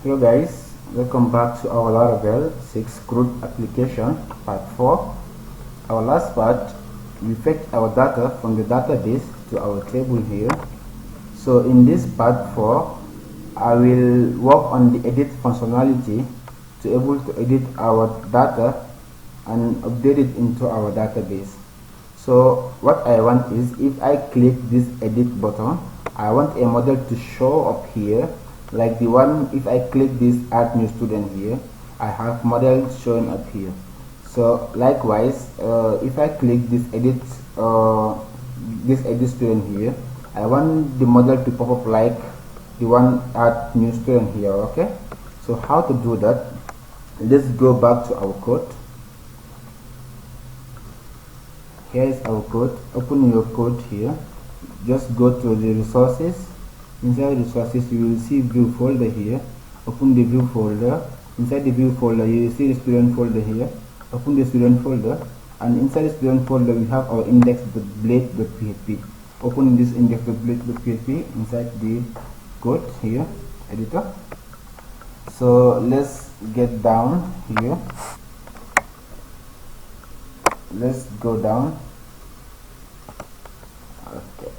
Hello guys, welcome back to our Laravel 6 Crud application part 4. Our last part, we fetched our data from the database to our table here. So in this part 4, I will work on the edit functionality to able to edit our data and update it into our database. So what I want is, if I click this edit button, I want a model to show up here, like the one. If I click this add new student here, I have models showing up here. So likewise, if I click this edit student here, I want the model to pop up like the one add new student here. Okay, so how to do that? Let's go back to our code. Here is our code. Open your code here. Just go to the resources. Inside resources, you will see view folder here. Open the view folder. Inside the view folder, you will see the student folder here. Open the student folder, and inside the student folder, we have our index.blade.php. Open this index.blade.php inside the code here, editor. So let's get down here. Let's go down. Okay,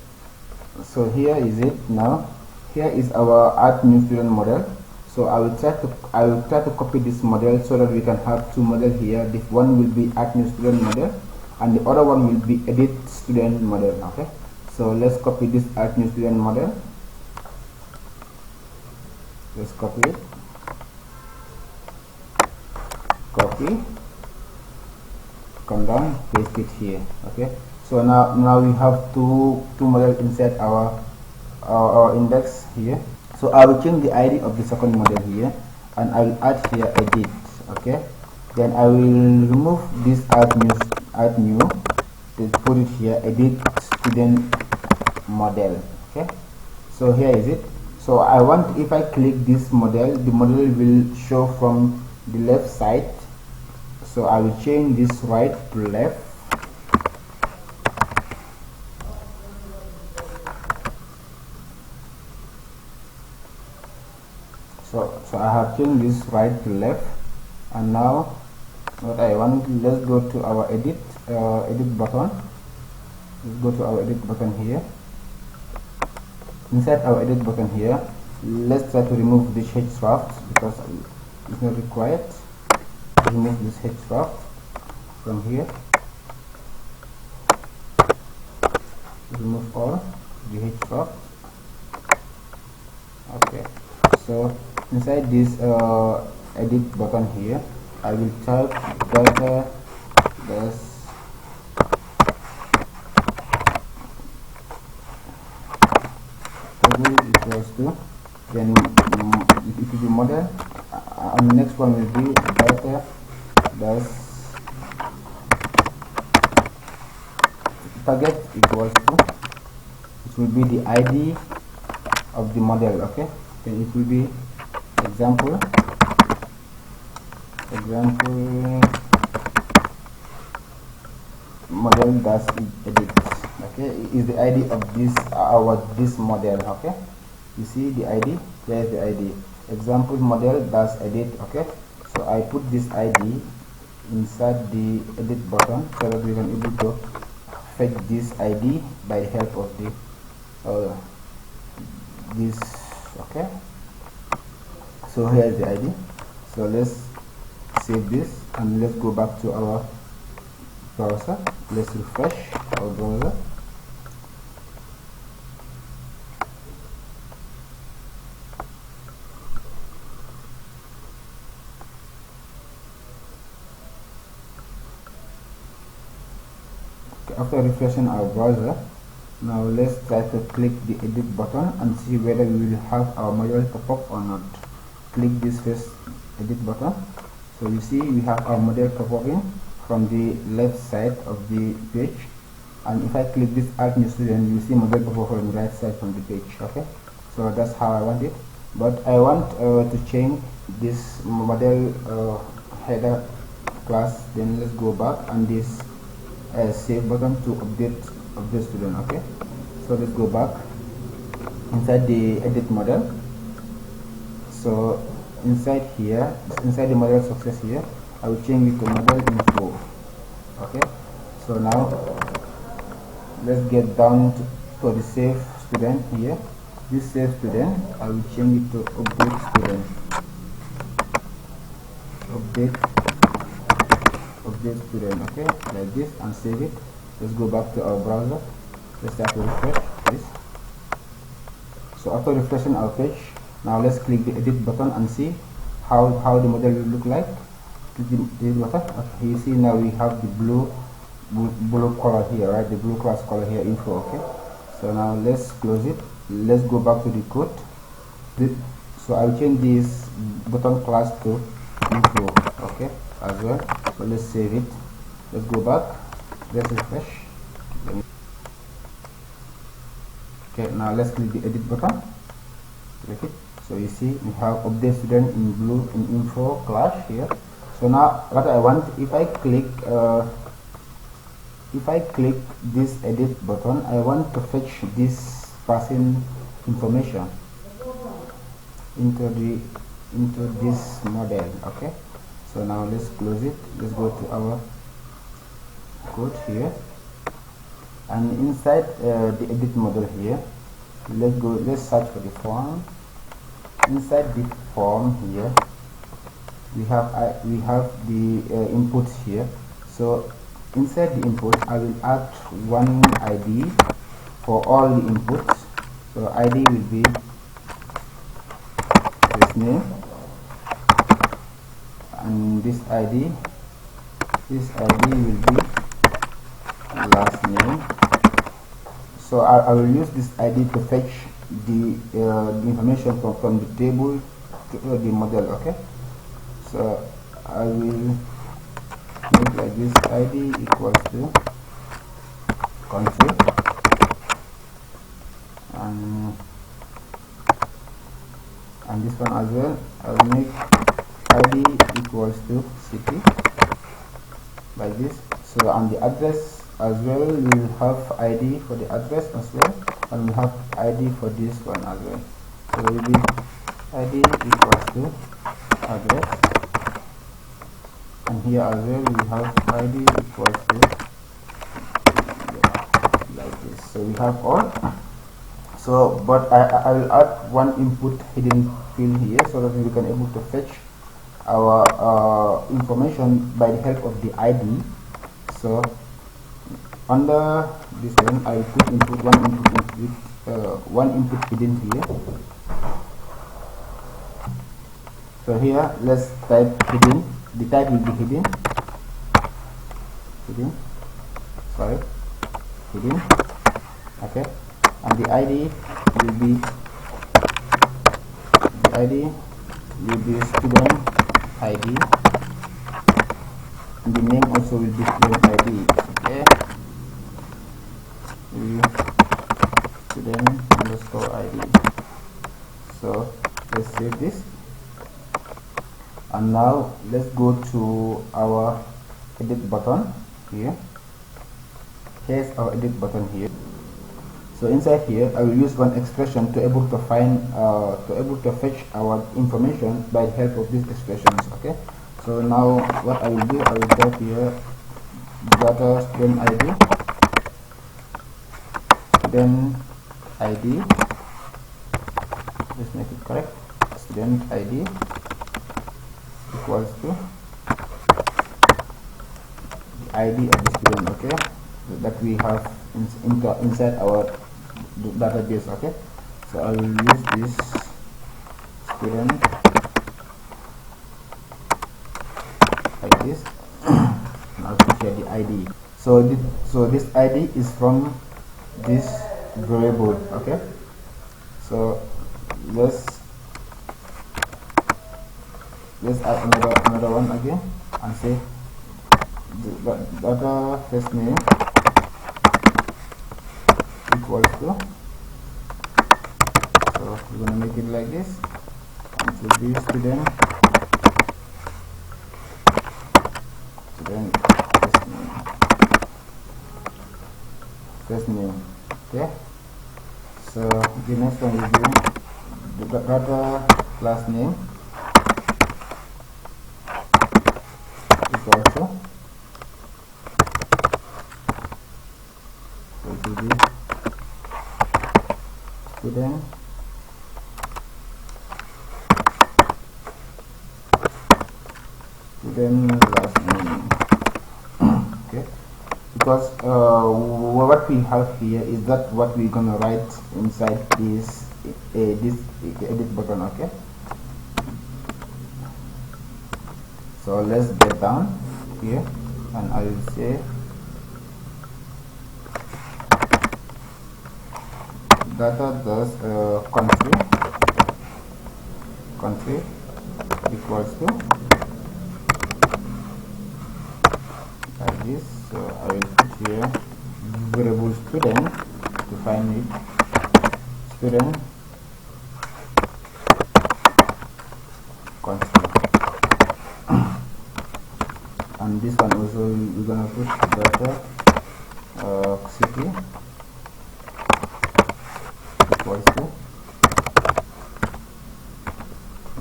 so here is it now. Here is our add new student model. So I will try to copy this model so that we can have two models here. This one will be add new student model and the other one will be edit student model. Okay, so let's copy this add new student model. Let's copy it. Copy, come down, paste it here. Okay, so now we have two models inside our index here. So I will change the ID of the second model here, and I will add here edit. Okay, then I will remove this add new to put it here, edit student model. Okay, so here is it. So I want, if I click this model, the model will show from the left side. So I will change this right to left. So I have changed this right to left, and now what I want, let's go to our edit button. Let's go to our edit button here. Inside our edit button here, let's try to remove this href because it's not required. Remove this href from here. Remove all the href. Okay, so inside this edit button here, I will type data dash table equals to, then it will be model, and the next one will be data dash target equals to, it will be the ID of the model. Okay, then it will be example model dash edit. Okay, is the ID of this model. Okay, you see the ID, there is the ID, example model dash edit. Okay, so I put this ID inside the edit button so that we can able to fetch this ID by the help of the this. Okay, so here is the ID. So let's save this and let's go back to our browser. Let's refresh our browser. Okay, after refreshing our browser, now let's try to click the edit button and see whether we will have our model pop up or not. Click this first edit button. So you see we have our model pop up in from the left side of the page, and if I click this add new student, you see model pop up on the right side from the page. Okay, so that's how I want it, but I want to change this model header class. Then let's go back and this save button to update student. Okay, so let's go back inside the edit model. So inside here, inside the model success here, I will change it to model info. Okay, so now let's get down to the save student here. This save student, I will change it to update student. Update student. Okay, like this, and save it. Let's go back to our browser. Let's start to refresh this. So after refreshing our page, now let's click the edit button and see how the model will look like. Click the edit button. Okay, you see now we have the blue color here, right? The blue class color here, info. Okay, so now let's close it. Let's go back to the code. So I'll change this button class to info. Okay, as well. So let's save it. Let's go back. Let's refresh. Okay, now let's click the edit button. Click it. So you see we have update student in blue in info class here. So now what I want, if I click this edit button, I want to fetch this person information into this model. Okay, so now let's close it. Let's go to our code here, and inside the edit model here, let's search for the form. Inside the form here, we have the inputs here. So inside the input, I will add one ID for all the inputs. So ID will be this name, and this ID will be last name. So I will use this ID to fetch the information from the table to the model. Okay, so I will make like this: ID equals to country, and this one as well. I will make ID equals to city, like this. So on the address as well, we will have ID for the address as well, and we have ID for this one as well. So it will be ID equals to address, and here as well we have ID equals to, like this. So we have all. So but I will add one input hidden field here, so that we can able to fetch our information by the help of the ID. So under this one, I will put one input hidden here. So here let's type hidden. The type will be hidden. Okay, and the ID will be student ID, and the name also will be student ID. Okay, student underscore ID. So let's save this, and now let's go to our edit button here. Here's our edit button here. So inside here, I will use one expression to able to find, to fetch our information by the help of these expressions. Okay. So now what I will do, I will type here data student ID, then ID. Let's make it correct. Student ID equals to the ID of the student. Okay, that we have inside our database. Okay, so I will use this student like this, and I'll put here the ID. So this ID is from this variable. Okay, so let's add another one again and say the data first name equals to, so we're gonna make it like this, and it will be student first name. Okay, so the next one will be the data class name student last name. Okay, because what we have here is that what we're gonna write inside this edit button. Okay, so let's get down here, and I will say data does country equals to like this. So I will put here variable student to find it, student country. And this one also we're gonna put data city equals to,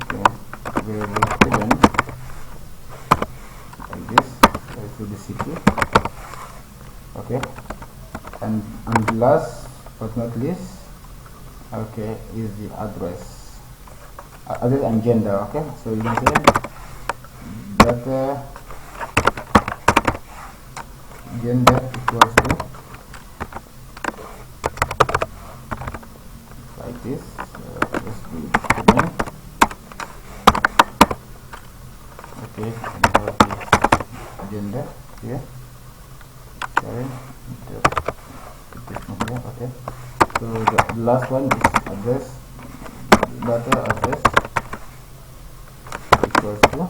okay, variable student like this, to the city. Okay, and last but not least, okay, is the address and gender. Okay, so you can say data gender equals to like this. Let's do student. Okay, and have this gender here. Sorry, put this one here. Okay, so the last one is address, data address equals to,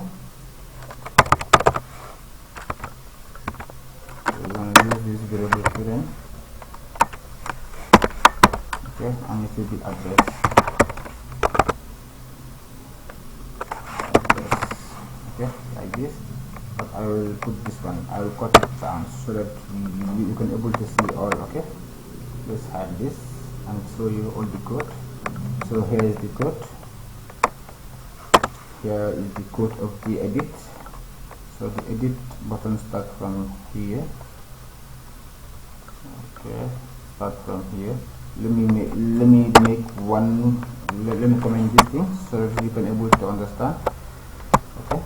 we're going to use this variable student. Okay, and it will be address. Okay, like this. But I will put this one, I will cut it down so that you can able to see all. Okay, let's hide this and show you all the code. So here is the code, here is the code of the edit. So the edit button start from here. Okay, start from here. Let me make one, let me comment this thing so that you can able to understand. Okay,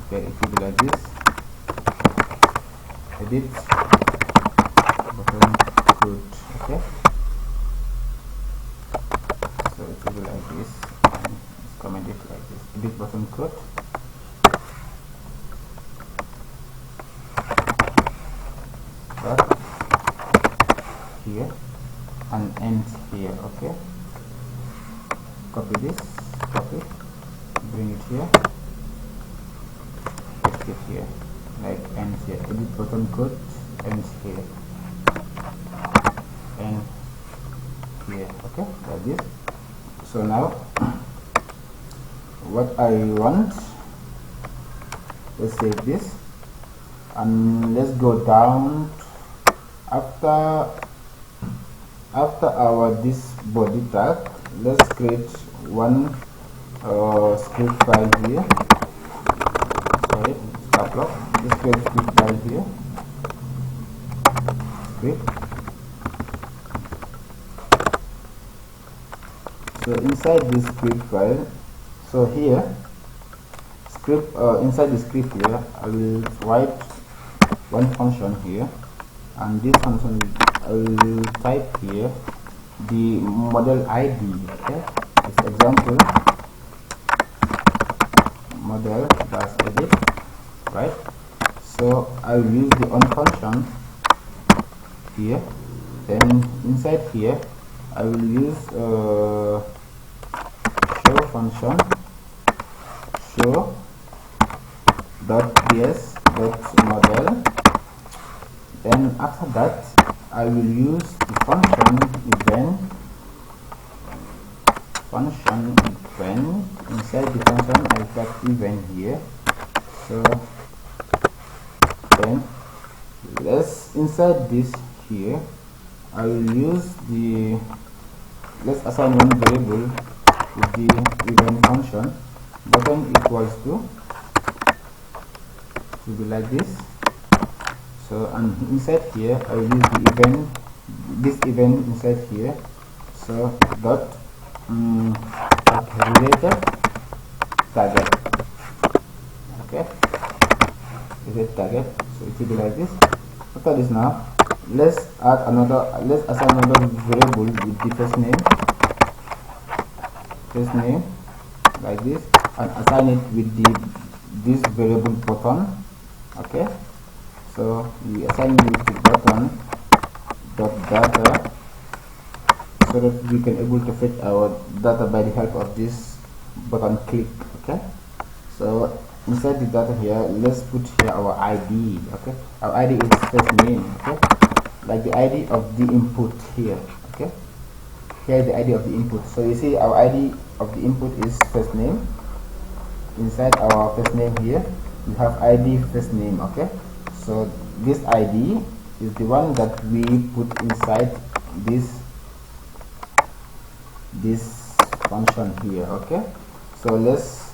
okay, it will be like this, edit button code. Okay, so it will be like this, and comment it like this, edit button code. Start here and end here. Okay, copy this, copy, bring it here, paste it here, like ends here, edit button code ends here and here. Okay, like this. So now what I want, let's save this and let's go down after our this body tag. Let's create one script file here. Sorry, stop block. Let's create script file here. Script. So inside this script file, so here script inside the script here, I will write one function here, and this function I will type here the model ID. Okay, this example model dash edit, right? So I will use the on function here, then inside here I will use show function, show .ps .model. Then after that I will use the function event. Inside the function I've got event here. So then let's inside this here I will use the, let's assign one variable with the event function. Button equals to be like this. So and inside here I will use the event this event inside here. So dot related target. Okay, related target. So it will be like this. After this, now let's assign another variable with the first name like this, and assign it with this variable button. Okay, so we assign it with the button dot data, so that we can able to fetch our data by the help of this button click. Okay, so inside the data here, let's put here our ID. Okay, our ID is first name. Okay, like the ID of the input here. Okay, here is the ID of the input. So you see our ID of the input is first name. Inside our first name here, we have ID first name. Okay, so this ID is the one that we put inside this function here. Okay, so let's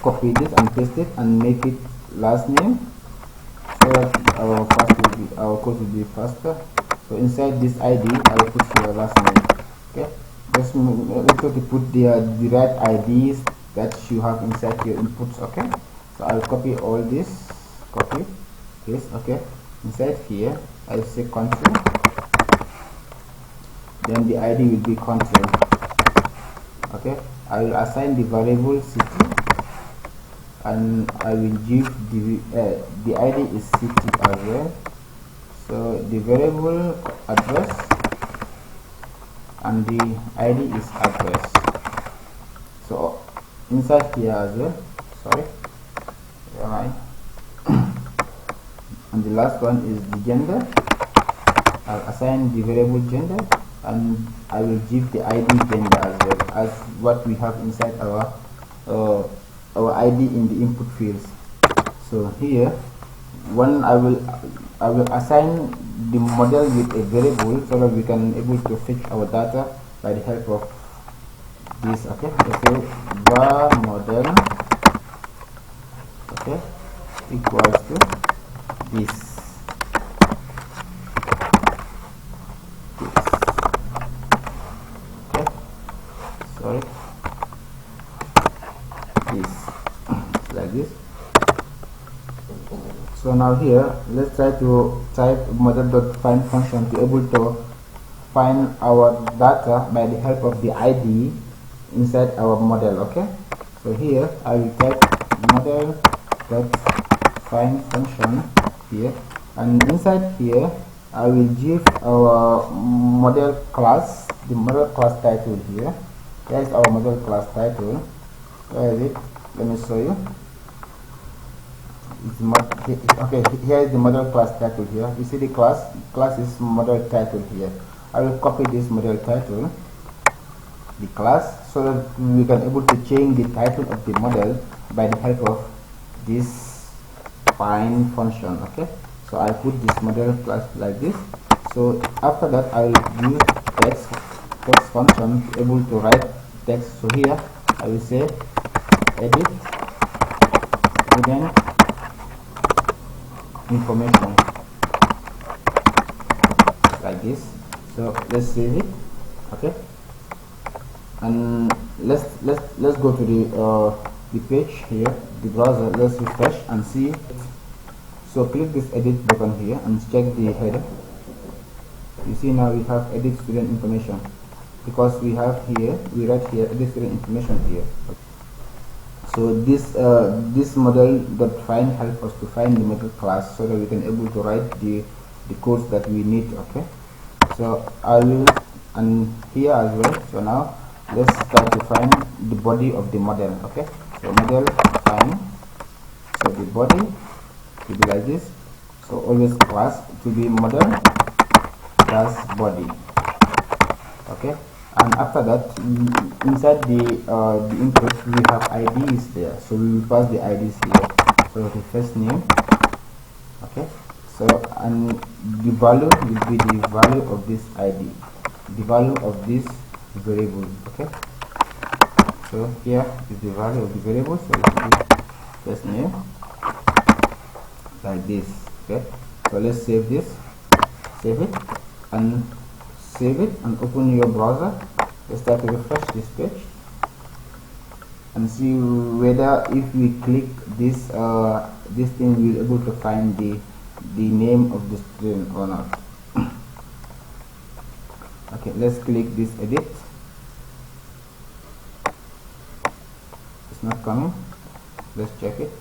copy this and paste it and make it last name, so that our code will be faster. So inside this ID, I will put your last name. Okay, let's try to put the right IDs that you have inside your inputs. Okay, so I'll copy all this, copy this. Okay, inside here I'll say country, then the ID will be country. Okay, I will assign the variable city, and I will give the ID is city as well. So the variable address and the ID is address. So inside here as well, sorry, right. And the last one is the gender. I'll assign the variable gender, and I will give the ID gender as well as what we have inside our ID in the input fields. So here, when I will assign the model with a variable, so that we can able to fetch our data by the help of this. Okay, so var model, okay, equals to this. Okay, sorry, this like this. So now here, let's try to type model.find function to able to find our data by the help of the ID inside our model. Okay, so here I will type model.find function here, and inside here I will give our model class the model class title here. Here is our model class title. Where is it? Let me show you. Okay, here is the model class title here. You see the class is model title here. I will copy this model title, the class, so that we can able to change the title of the model by the help of this find function. Okay, so I put this model class like this. So after that, I will use text function to able to write text. So here I will say edit student information like this. So let's save it. Okay, and let's go to the page here, the browser. Let's refresh and see. So click this edit button here and check the header. You see now we have edit student information, because we write here edit student information here. So this model.find helps us to find the model class, so that we can able to write the codes that we need. Okay, so I will, and here as well. So now let's try to find the body of the model. Okay, so model find, so the body will be like this. So always class to be model class body. Okay, and after that, inside the input we have IDs there, so we will pass the IDs here. So the first name. Okay, so and the value will be the value of this ID, the value of this variable. Okay, so here is the value of the variable, so it will be first name like this. Okay, so let's save this, save it, and save it and open your browser. Let's start to refresh this page and see whether if we click this this thing we'll be able to find the name of the student or not. Okay, let's click this edit. It's not coming. Let's check it.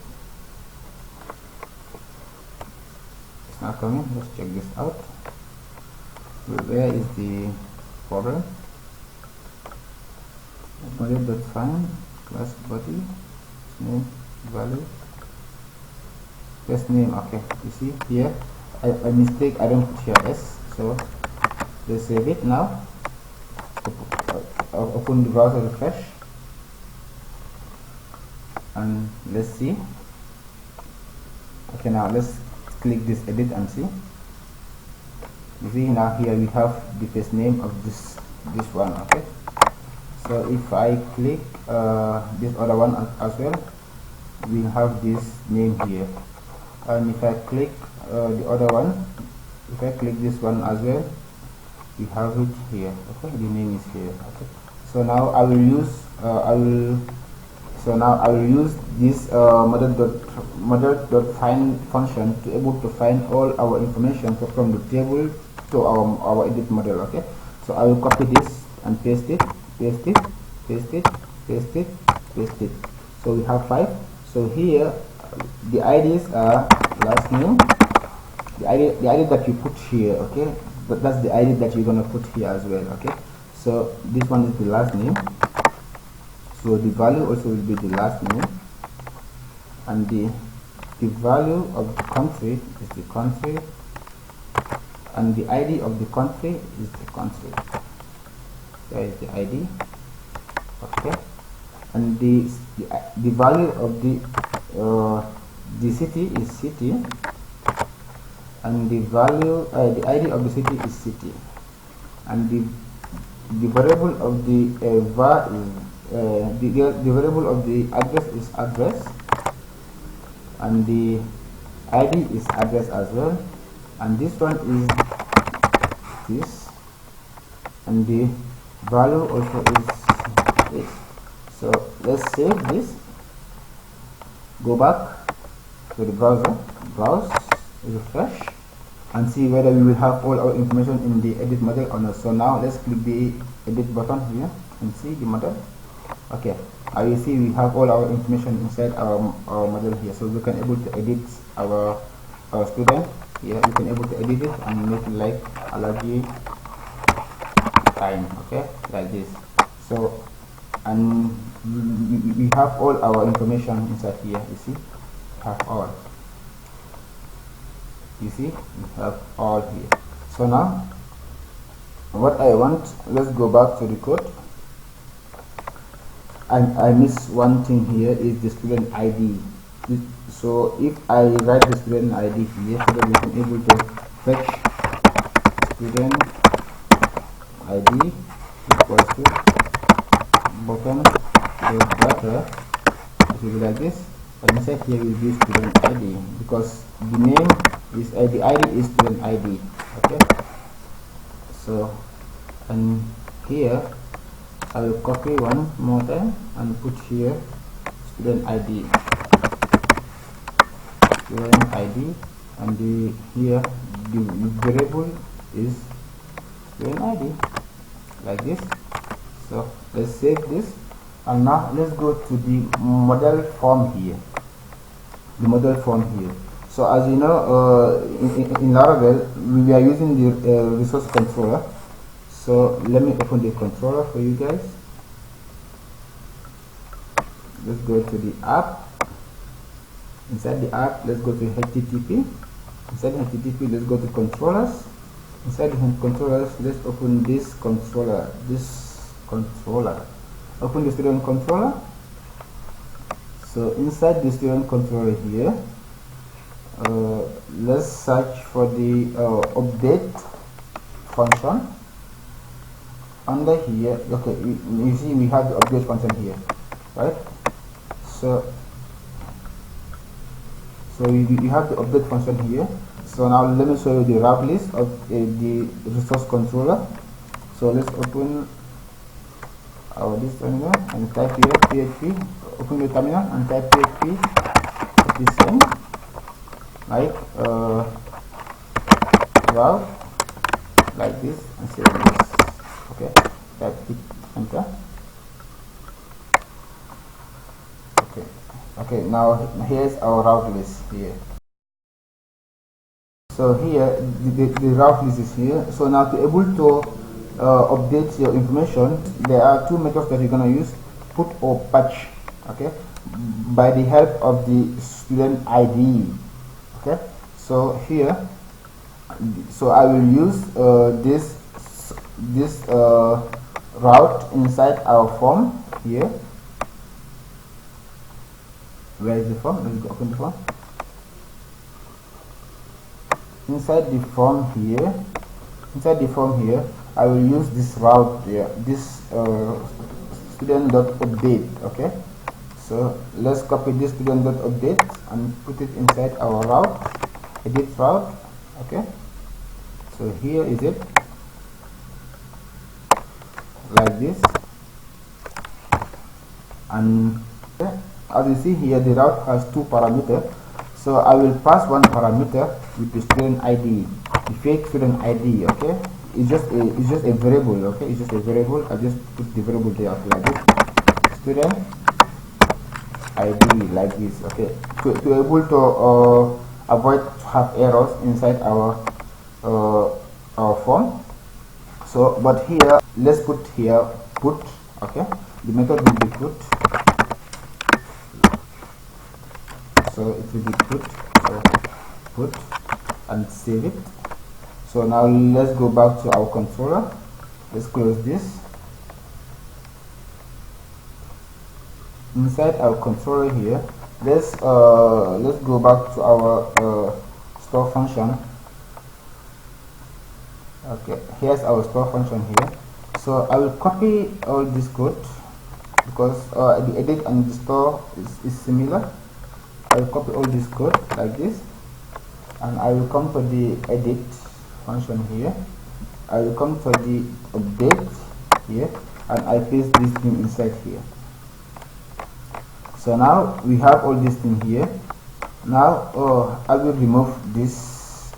It's not coming. Let's check this out. Where is the problem? Model.find class body name value first name. Okay, you see here I mistake, I don't put here S, so let's save it now. Open the browser, refresh, and let's see. Okay, now let's click this edit and see. You see now here we have the first name of this one. Okay, so if I click this other one as well, we have this name here, and if I click the other one, if I click this one as well, we have it here. Okay, the name is here. Okay, so now I will use this model.find function to able to find all our information from the table to our edit model. Okay, so I will copy this and paste it, paste it, paste it, paste it, paste it. So we have 5. So here the IDs are last name, the ID that you put here. Okay, but that's the ID that you're gonna put here as well. Okay, so this one is the last name, so the value also will be the last name, and the value of the country is the country, and the ID of the country is the country. There is the ID. Okay, and the value of the city is city, and the value the ID of the city is city, and the variable of the var is the variable of the address is address, and the ID is address as well, and this one is this, and the value also is this. So let's save this, go back to the browser, browse, refresh, and see whether we will have all our information in the edit model or not. So now let's click the edit button here and see the model. Okay, I will see we have all our information inside our model here, so we can able to edit our student here. We can able to edit it and make it like allergy time. Okay, like this. So and we have all our information inside here. You see, have all. You see, we have all here. So now what I want, let's go back to the code. And I miss one thing here is the student ID. So if I write the student ID here, so that we can able to fetch student ID equals to bottom data. It will be like this, and inside here will be student ID, because the name is the ID is student ID. Okay, so and here I will copy one more time and put here student ID, and here the variable is student ID, like this. So let's save this, and now let's go to the model form here. The model form here. So as you know, in Laravel we are using the resource controller. So let me open the controller for you guys. Let's go to the app. Inside the app, let's go to HTTP. Inside HTTP, let's go to controllers. Inside the controllers, let's open this controller. Open the student controller. So inside the student controller here, let's search for the update function. Under here, okay, you see we have the update function here, right? So you have the update function here. So now let me show you the route list of the resource controller. So let's open our this terminal and type here php. Open the terminal and type php the same like route like this and save this. Okay, type hit enter. Okay, now here's our route list here. So here the route list is here. So now to able to update your information, there are two methods that you're gonna use: put or patch. Okay, by the help of the student ID. Okay, so here, so I will use this route inside our form here. Where is the form? Let's go open the form. Inside the form here, I will use this route here, this student.update. Okay, so let's copy this student.update and put it inside our route, edit route. Okay, so here is it, like this. And as you see here, the route has two parameters. So I will pass one parameter with the student ID, the fake student ID. Okay, it's just a variable. Okay, it's just a variable. I just put the variable there like this, student ID, like this. Okay, to able to avoid to have errors inside our form. So but here let's put here put. Okay, the method will be put. So it will be put, so put and save it. So now let's go back to our controller. Let's close this. Inside our controller here, let's go back to our store function. Okay, here's our store function here. So I will copy all this code because the edit and the store is similar. I will copy all this code like this, and I will come to the edit function here. I will come to the update here, and I paste this thing inside here. So now we have all this thing here. Now I will remove this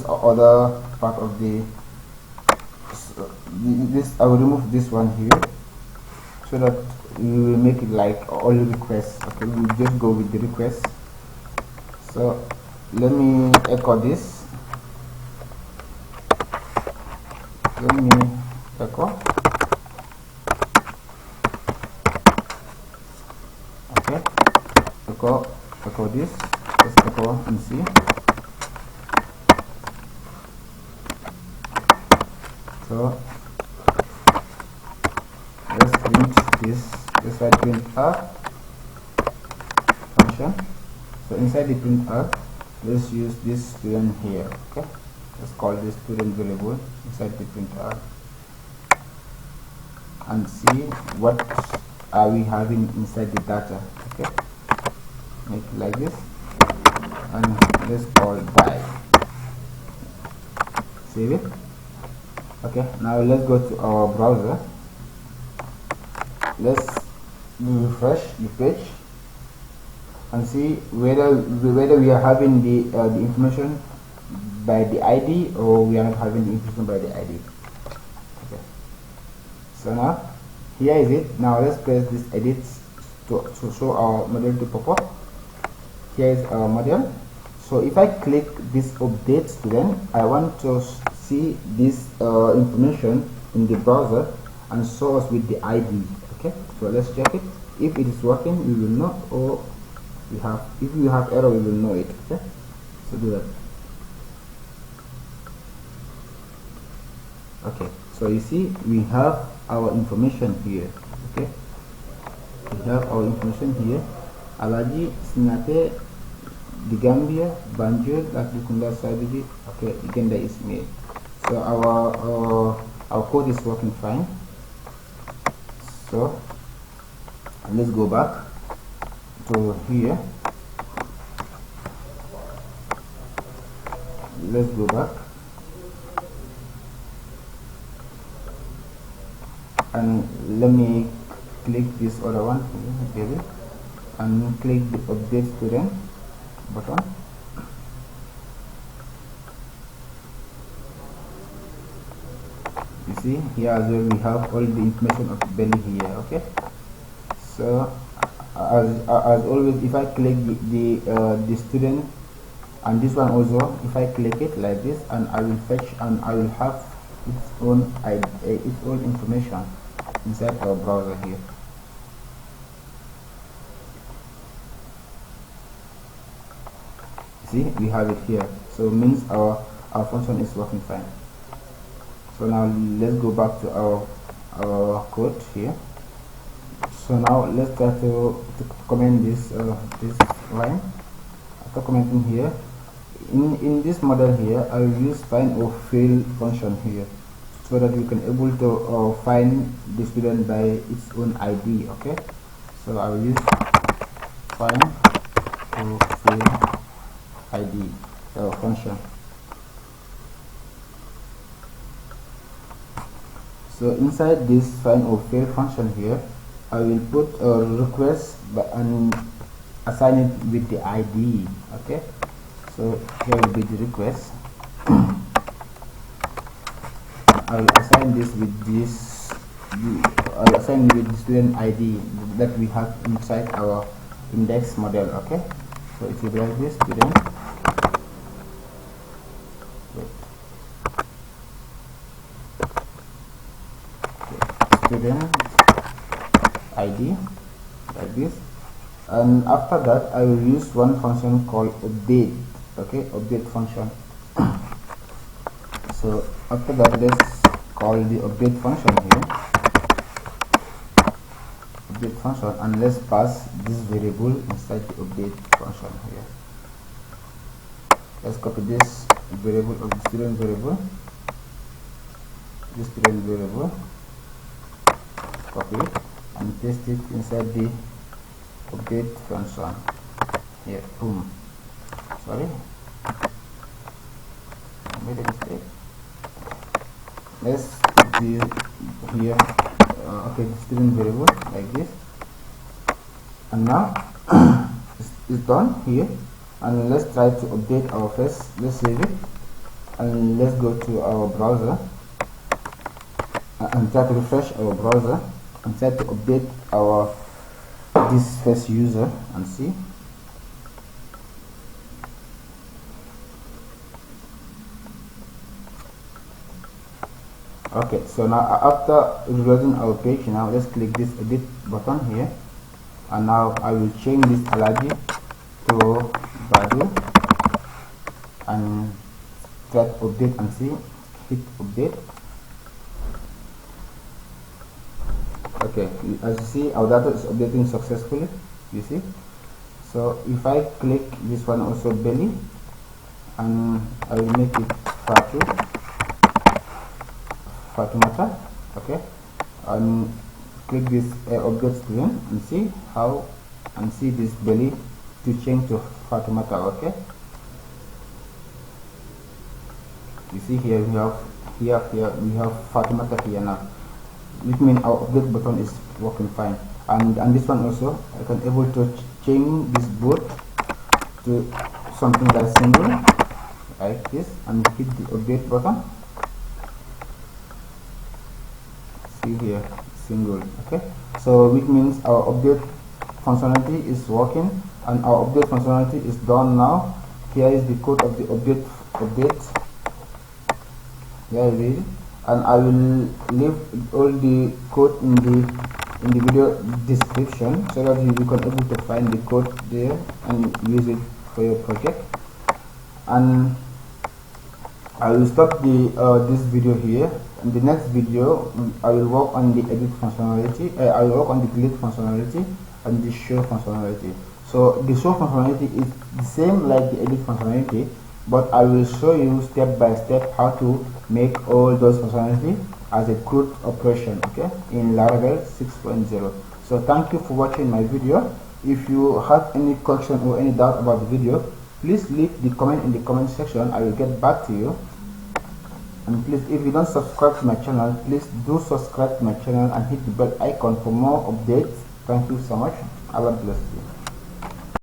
other part of I will remove this one here, so that we will make it like all requests. Okay, we will just go with the request. So let me echo this. Let me echo. Okay, echo this. Let's echo and see. So let's print this. Let's write print r function. So inside the print r, let's use this student here. Okay, let's call this student variable inside the print r and see what are we having inside the data. Okay, make it like this, and let's call by. Save it. Okay, now let's go to our browser. Let's refresh the page and see whether we are having the information by the ID or we are not having the information by the ID. Okay, so now here is it. Now let's press this edit to show our model to pop up. Here is our model. So if I click this update student, I want to see this information in the browser and show us with the ID. Okay, so let's check it. If it is working, we will know, or if we have error, we will know it. Okay, so do that. Okay, so you see we have our information here. Okay, we have our information here. Alaji Sinate the Gambia Banjul Lakukunda Sabiji. Okay, again that is me. So our code is working fine. So let's go back to here. let's go back and let me click this other one here, and click the update student button. You see here as well we have all the information of belly here. Okay, so as always, if I click the student and this one also, if I click it like this, and I will fetch and I will have its own information inside our browser here. See, we have it here, so it means our function is working fine. So now let's go back to our code here. So now let's try to comment this this line. After commenting here, in this model here, I will use find or fail function here, so that we can able to find the student by its own ID. Okay, so I will use find or fail ID function. So inside this find or fail function here, I will put a request and assign it with the ID. Okay, so here will be the request. I will assign this with this. I'll assign it with the student ID that we have inside our index model. Okay, so it will be like this: student. Student ID like this, and after that I will use one function called update. Okay, update function. So after that, let's call the update function here, update function, and let's pass this variable inside the update function here. Let's copy this variable of the student variable, this student variable, copy it and paste it inside the update function here. Boom. Sorry, I made a mistake. Let's do here okay, the student variable like this, and now it's done here. And let's try to update our face. Let's save it and let's go to our browser and try to refresh our browser and try to update our this first user and see. Okay, so now after reloading our page, now let's click this edit button here, and now I will change this allergy to value and try to update and see. Hit update. Okay, as you see, our data is updating successfully. You see, so if I click this one also belly, and I will make it Fatimata. Okay, and click this update student and see how, and see this belly to change to Fatimata. Okay, you see here we have we have Fatimata here now, which means our update button is working fine. And this one also, I can able to change this boot to something like single like this and hit the update button. See here, single. Okay, so which means our update functionality is working, and our update functionality is done now. Here is the code of the update. Here it is, and I will leave all the code in the video description, so that you can able to find the code there and use it for your project. And I will stop this video here. In the next video, I will work on the edit functionality. I will work on the delete functionality and the show functionality. So the show functionality is the same like the edit functionality, but I will show you step by step how to make all those functionality as a Crud operation, okay, in Laravel 6.0. So thank you for watching my video. If you have any question or any doubt about the video, Please leave the comment in the comment section. I will get back to you. And please, if you don't subscribe to my channel, please do subscribe to my channel and hit the bell icon for more updates. Thank you so much. Allah bless you.